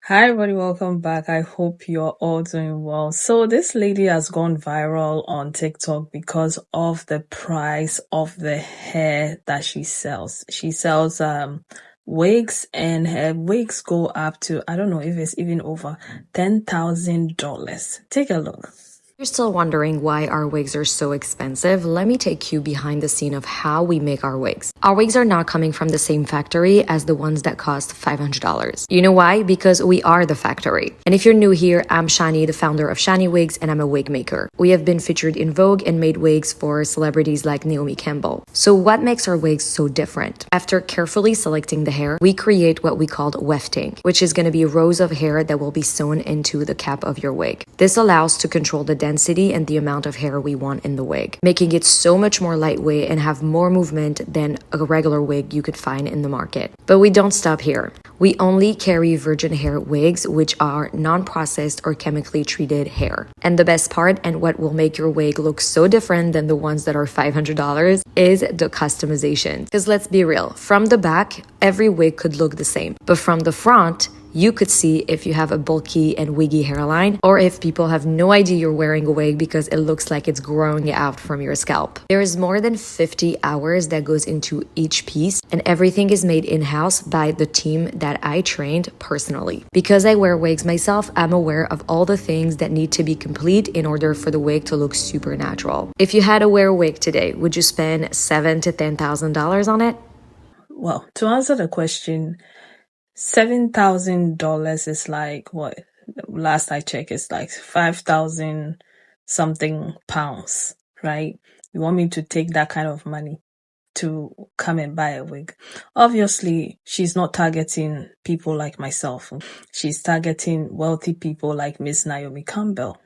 Hi, everybody, welcome back. I hope you're all doing well. So, this lady has gone viral on TikTok because of the price of the hair that she sells. She sells wigs, and her wigs go up to, I don't know if it's even over $10,000. Take a look. You're still wondering why our wigs are so expensive? Let me take you behind the scene of how we make our wigs. Our wigs are not coming from the same factory as the ones that cost $500. You know why? Because we are the factory. And if you're new here, I'm Shani, the founder of Shani Wigs, and I'm a wig maker. We have been featured in Vogue and made wigs for celebrities like Naomi Campbell. So what makes our wigs so different? After carefully selecting the hair, we create what we call wefting, which is going to be rows of hair that will be sewn into the cap of your wig. This allows to control the density and the amount of hair we want in the wig, making it so much more lightweight and have more movement than a regular wig you could find in the market. But we don't stop here. We only carry virgin hair wigs, which are non-processed or chemically treated hair. And the best part, and what will make your wig look so different than the ones that are $500, is the customization. Because let's be real, from the back, every wig could look the same. But from the front, you could see if you have a bulky and wiggy hairline, or if people have no idea you're wearing a wig because it looks like it's growing out from your scalp. There is more than 50 hours that goes into each piece, and everything is made in-house by the team that I trained personally. Because I wear wigs myself, I'm aware of all the things that need to be complete in order for the wig to look super natural. If you had to wear a wig today, would you spend $7,000 to $10,000 on it? Well, to answer the question, $7,000 is like what? Last I checked, it's like 5,000 something pounds, right? You want me to take that kind of money to come and buy a wig? Obviously, she's not targeting people like myself. She's targeting wealthy people like Miss Naomi Campbell.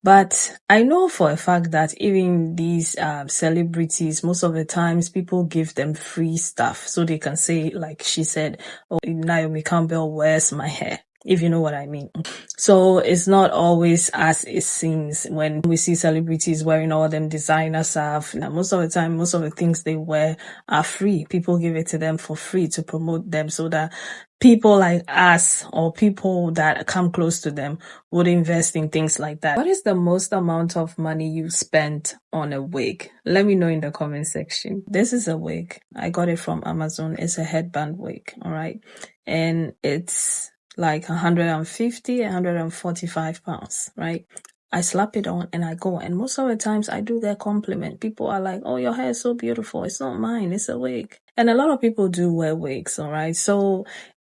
But I know for a fact that even these celebrities, most of the times people give them free stuff so they can say, like she said, oh, Naomi Campbell wears my hair, if you know what I mean. So it's not always as it seems when we see celebrities wearing all them designer stuff. Now, most of the time, most of the things they wear are free. People give it to them for free to promote them so that people like us or people that come close to them would invest in things like that. What is the most amount of money you spent on a wig? Let me know in the comment section. This is a wig. I got it from Amazon. It's a headband wig, all right? And it's like 150, 145 pounds, right? I slap it on and I go. And most of the times I do get compliment. People are like, oh, your hair is so beautiful. It's not mine. It's a wig. And a lot of people do wear wigs, all right? So,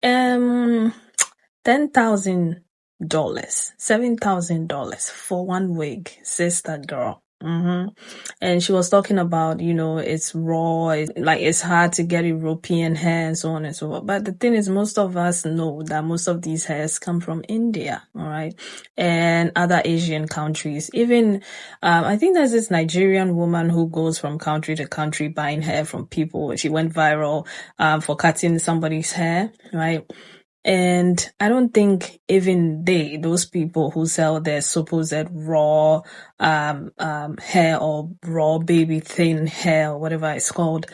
$10,000, $7,000 for one wig, sister girl. And she was talking about, it's raw, it's hard to get European hair and so on and so forth. But the thing is, most of us know that most of these hairs come from India, all right, and other Asian countries. Even, I think there's this Nigerian woman who goes from country to country buying hair from people. She went viral, for cutting somebody's hair, right? And I don't think even those people who sell their supposed raw hair or raw baby thin hair or whatever it's called,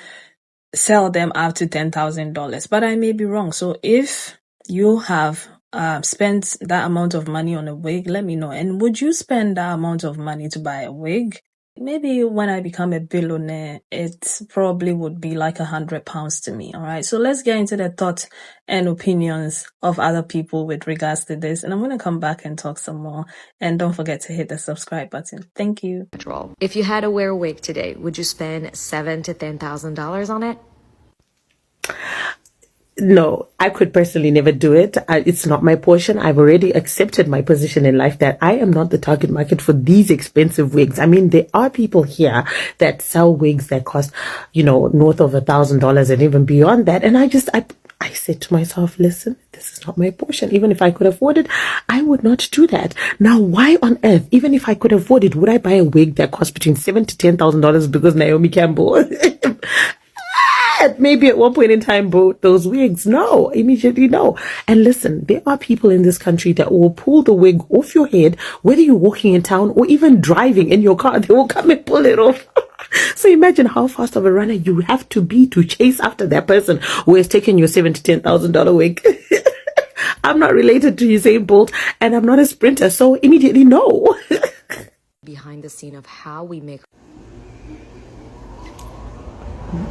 sell them up to $10,000. But I may be wrong. So if you have spent that amount of money on a wig, let me know. And would you spend that amount of money to buy a wig? Maybe when I become a billionaire, it probably would be like £100 to me. All right. So let's get into the thoughts and opinions of other people with regards to this. And I'm going to come back and talk some more. And don't forget to hit the subscribe button. Thank you. If you had to wear a wig today, would you spend $7,000 to $10,000 on it? No, I could personally never do it. It's not my portion. I've already accepted my position in life that I am not the target market for these expensive wigs. I mean, there are people here that sell wigs that cost, north of $1,000 and even beyond that. And I said to myself, listen, this is not my portion. Even if I could afford it, I would not do that. Now, why on earth, even if I could afford it, would I buy a wig that costs between $7,000 to $10,000 because Naomi Campbell? Maybe at one point in time bought those wigs. No, immediately no. And listen, there are people in this country that will pull the wig off your head, whether you're walking in town or even driving in your car, they will come and pull it off. So imagine how fast of a runner you have to be to chase after that person who has taken your $7,000 to $10,000 wig. I'm not related to Usain Bolt, and I'm not a sprinter, so immediately no. Behind the scene of how we make.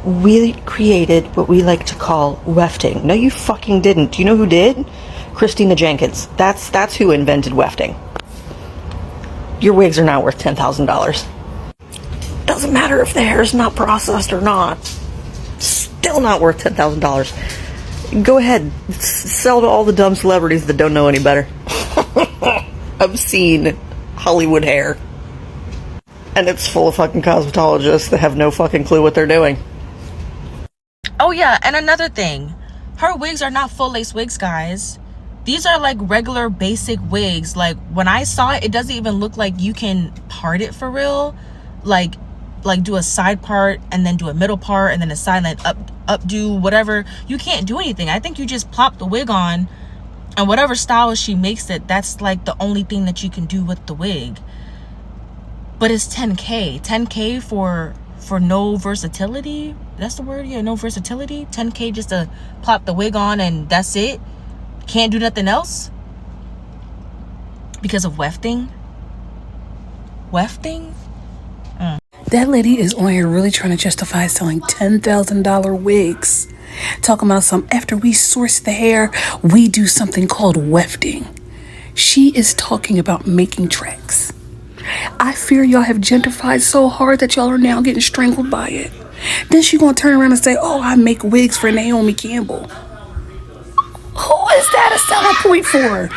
We created what we like to call wefting. No, you fucking didn't. Do you know who did? Christina Jenkins. That's who invented wefting. Your wigs are not worth $10,000. Doesn't matter if the hair is not processed or not. Still not worth $10,000. Go ahead, sell to all the dumb celebrities that don't know any better. Obscene Hollywood hair. And it's full of fucking cosmetologists that have no fucking clue what they're doing. Oh yeah, and another thing. Her wigs are not full lace wigs, guys. These are like regular basic wigs. Like when I saw it, it doesn't even look like you can part it for real. Like do a side part and then do a middle part and then a side and updo whatever. You can't do anything. I think you just plop the wig on, and whatever style she makes it, that's like the only thing that you can do with the wig. But it's 10K. 10K for no versatility. That's the word? Yeah, no versatility. 10K just to plop the wig on and that's it. Can't do nothing else because of wefting. That lady is on here really trying to justify selling $10,000 wigs. Talking about after we source the hair, we do something called wefting. She is talking about making tracks. I fear y'all have gentrified so hard that y'all are now getting strangled by it. Then she gonna turn around and say, oh, I make wigs for Naomi Campbell. Who is that a selling point for?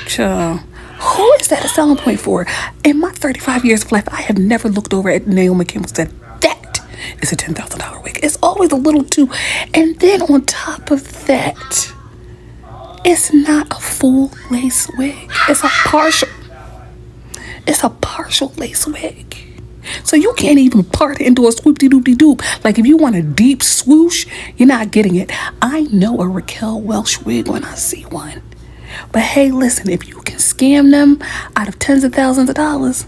Child. Who is that a selling point for? In my 35 years of life, I have never looked over at Naomi Campbell and said, that is a $10,000 wig. It's always a little too. And then on top of that, it's not a full lace wig. It's a partial lace wig. So you can't even part it into a swoop-de-doop-de-doop. Like if you want a deep swoosh, you're not getting it. I know a Raquel Welch wig when I see one. But hey, listen, if you can scam them out of tens of thousands of dollars,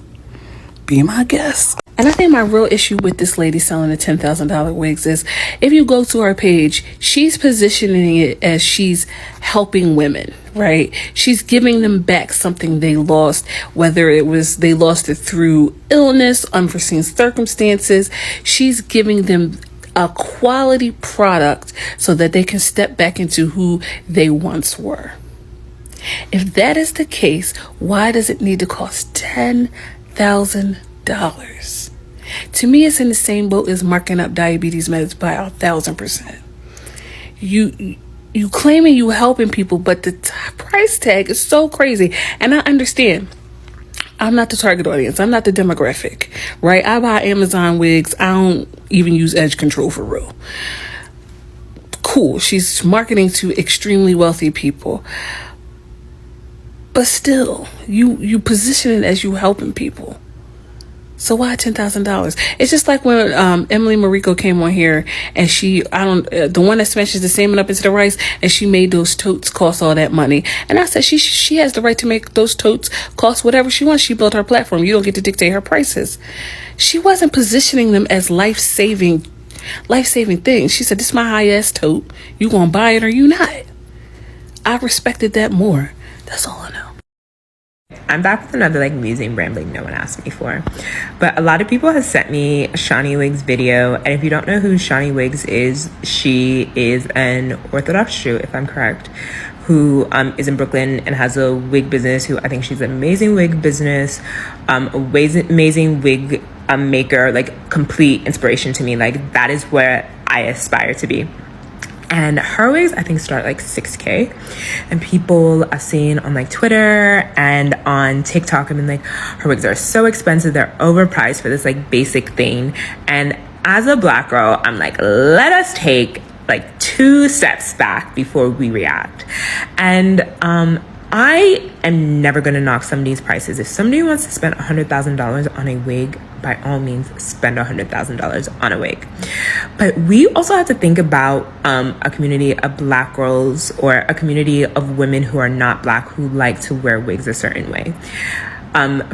be my guest. And I think my real issue with this lady selling the $10,000 wigs is if you go to her page, she's positioning it as she's helping women, right? She's giving them back something they lost, whether it was they lost it through illness, unforeseen circumstances. She's giving them a quality product so that they can step back into who they once were. If that is the case, why does it need to cost $10,000? To me, it's in the same boat as marking up diabetes meds by 1,000%. You claiming you helping people, but the price tag is so crazy. And I understand. I'm not the target audience. I'm not the demographic, right? I buy Amazon wigs. I don't even use edge control for real. Cool. She's marketing to extremely wealthy people. But still, you position it as you helping people. So why $10,000? It's just like when Emily Mariko came on here and the one that smashes the salmon up into the rice, and she made those totes cost all that money. And I said she has the right to make those totes cost whatever she wants. She built her platform. You don't get to dictate her prices. She wasn't positioning them as life-saving things. She said, this is my high-ass tote. You gonna buy it or you not? I respected that more. That's all I know. I'm back with another musing rambling no one asked me for, but a lot of people have sent me a Shawnee Wigs video, and if you don't know who Shawnee Wigs is, she is an Orthodox Jew, if I'm correct, who is in Brooklyn and has a wig business. Who I think she's an amazing wig business, amazing wig maker, like complete inspiration to me. Like that is where I aspire to be. And her wigs, I think, start like $6K. And people I've seen on like Twitter and on TikTok have been like, her wigs are so expensive. They're overpriced for this like basic thing. And as a Black girl, I'm like, let us take like 2 steps back before we react. And I am never going to knock somebody's prices. If somebody wants to spend $100,000 on a wig, by all means, spend $100,000 on a wig. But we also have to think about a community of Black girls or a community of women who are not Black who like to wear wigs a certain way.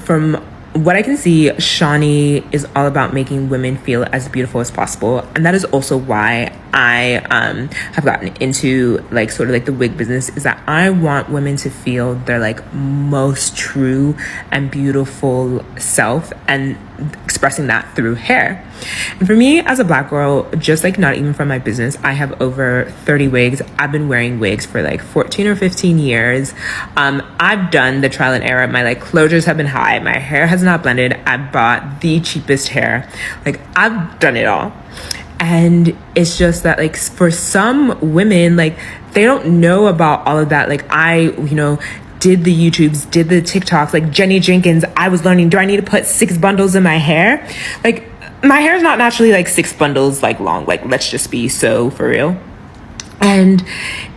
From what I can see, Shawnee is all about making women feel as beautiful as possible. And that is also why I have gotten into like sort of like the wig business, is that I want women to feel their like most true and beautiful self, and expressing that through hair. And for me as a Black girl, just like not even from my business, I have over 30 wigs. I've been wearing wigs for like 14 or 15 years. I've done the trial and error. My like closures have been high. My hair has not blended. I bought the cheapest hair. Like I've done it all. And it's just that like for some women, like they don't know about all of that. Like I, did the YouTubes, did the TikToks, like Jenny Jenkins, I was learning, do I need to put 6 bundles in my hair? Like my hair is not naturally like 6 bundles like long, like let's just be so for real. And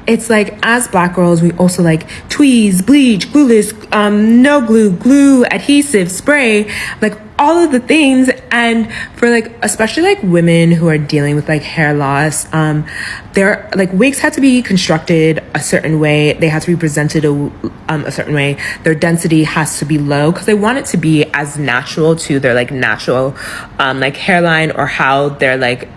it's like, as Black girls, we also like tweeze, bleach, glueless, no glue, glue, adhesive, spray, like all of the things. And for like, especially like women who are dealing with like hair loss, they're like, wigs had to be constructed a certain way. They had to be presented a certain way. Their density has to be low because they want it to be as natural to their like natural like hairline, or how their like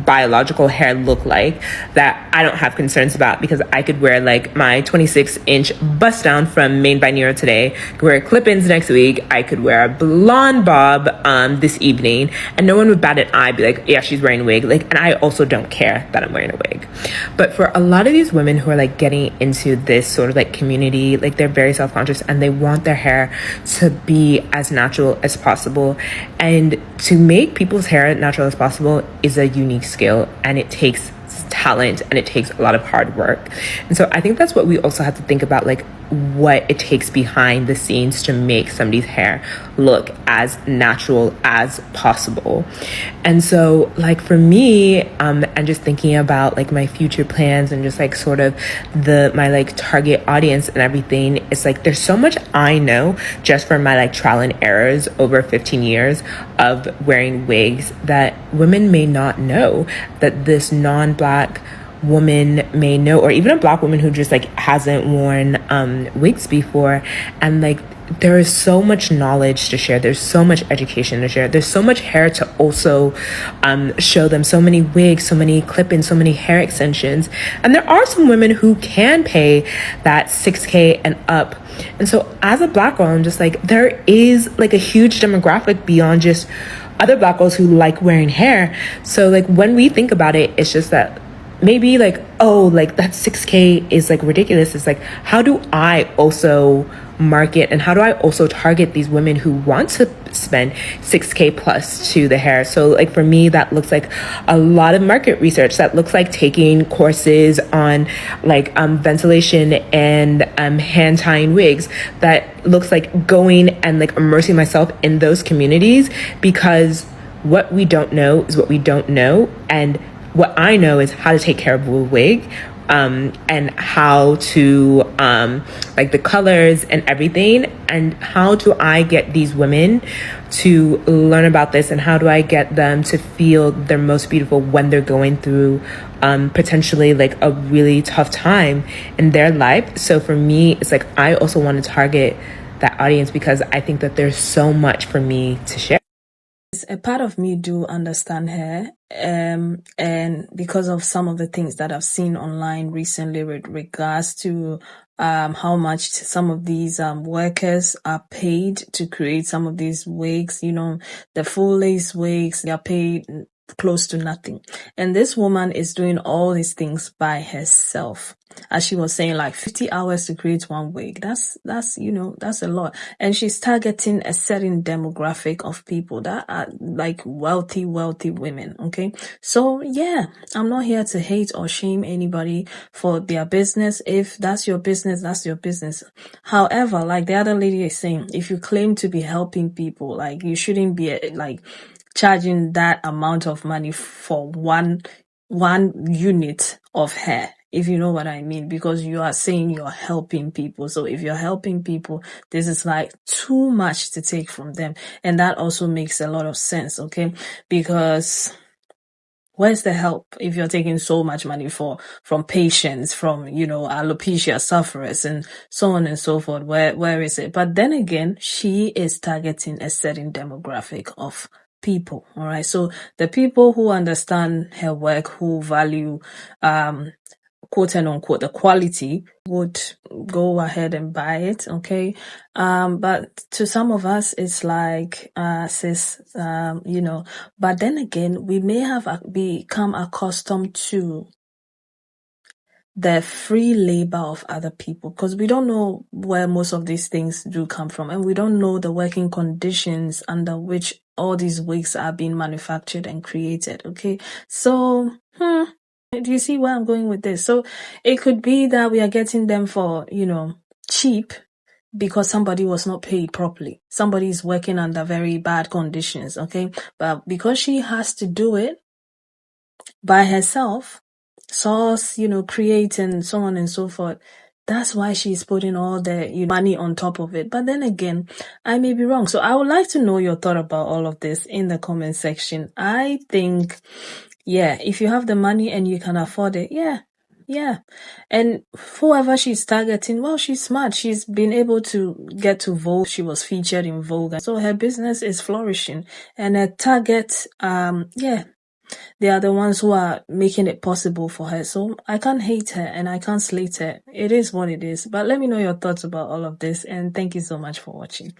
biological hair look like, that I don't have concerns about, because I could wear like my 26-inch bust down from Made by Nero today, could wear clip-ins next week, I could wear a blonde bob this evening, and no one would bat an eye, be like, yeah, she's wearing a wig. Like, and I also don't care that I'm wearing a wig. But for a lot of these women who are like getting into this sort of like community, like they're very self-conscious and they want their hair to be as natural as possible, and to make people's hair natural as possible is a unique skill, and it takes talent and it takes a lot of hard work. And so I think that's what we also have to think about, like what it takes behind the scenes to make somebody's hair look as natural as possible. And so like for me, and just thinking about like my future plans and just like sort of my like target audience and everything, it's like there's so much I know just from my like trial and errors over 15 years of wearing wigs that women may not know, that this non-Black woman may know, or even a Black woman who just like hasn't worn wigs before. And like there is so much knowledge to share, there's so much education to share, there's so much hair to also show them, so many wigs, so many clip-ins, so many hair extensions. And there are some women who can pay that $6K and up. And so as a Black girl, I'm just like, there is like a huge demographic beyond just other Black girls who like wearing hair. So like when we think about it, it's just that maybe like, oh, like that 6K is like ridiculous. It's like, how do I also market, and how do I also target these women who want to spend 6K plus to the hair? So like for me, that looks like a lot of market research. That looks like taking courses on like ventilation and hand tying wigs. That looks like going and like immersing myself in those communities, because what we don't know is what we don't know. And what I know is how to take care of a wig, and how to like the colors and everything, and how do I get these women to learn about this, and how do I get them to feel their most beautiful when they're going through potentially like a really tough time in their life. So for me, it's like I also want to target that audience, because I think that there's so much for me to share. A part of me do understand her, and because of some of the things that I've seen online recently with regards to how much some of these workers are paid to create some of these wigs, the full lace wigs, they are paid close to nothing. And this woman is doing all these things by herself. As she was saying, like 50 hours to create one wig. That's a lot. And she's targeting a certain demographic of people that are like wealthy women. Okay. So yeah, I'm not here to hate or shame anybody for their business. If that's your business, that's your business. However, like the other lady is saying, if you claim to be helping people, like you shouldn't be like charging that amount of money for one unit of hair, if you know what I mean, because you are saying you're helping people. So if you're helping people, this is like too much to take from them. And that also makes a lot of sense, okay? Because Where's the help if you're taking so much money from patients, from, alopecia sufferers and so on and so forth? Where is it? But then again, she is targeting a certain demographic of people. All right. So the people who understand her work, who value, quote and unquote, the quality, would go ahead and buy it. Okay. But to some of us, it's like, sis, but then again, we may have become accustomed to the free labor of other people, because we don't know where most of these things do come from, and we don't know the working conditions under which all these wigs are being manufactured and created. Okay. So, do you see where I'm going with this? So it could be that we are getting them for, cheap because somebody was not paid properly. Somebody is working under very bad conditions, okay? But because she has to do it by herself, source, create and so on and so forth, that's why she's putting all the money on top of it. But then again, I may be wrong. So I would like to know your thought about all of this in the comment section. I think, if you have the money and you can afford it, yeah. And whoever she's targeting, well, she's smart. She's been able to get to Vogue. She was featured in Vogue. So her business is flourishing. And her target, they are the ones who are making it possible for her. So I can't hate her and I can't slate her. It is what it is. But let me know your thoughts about all of this. And thank you so much for watching.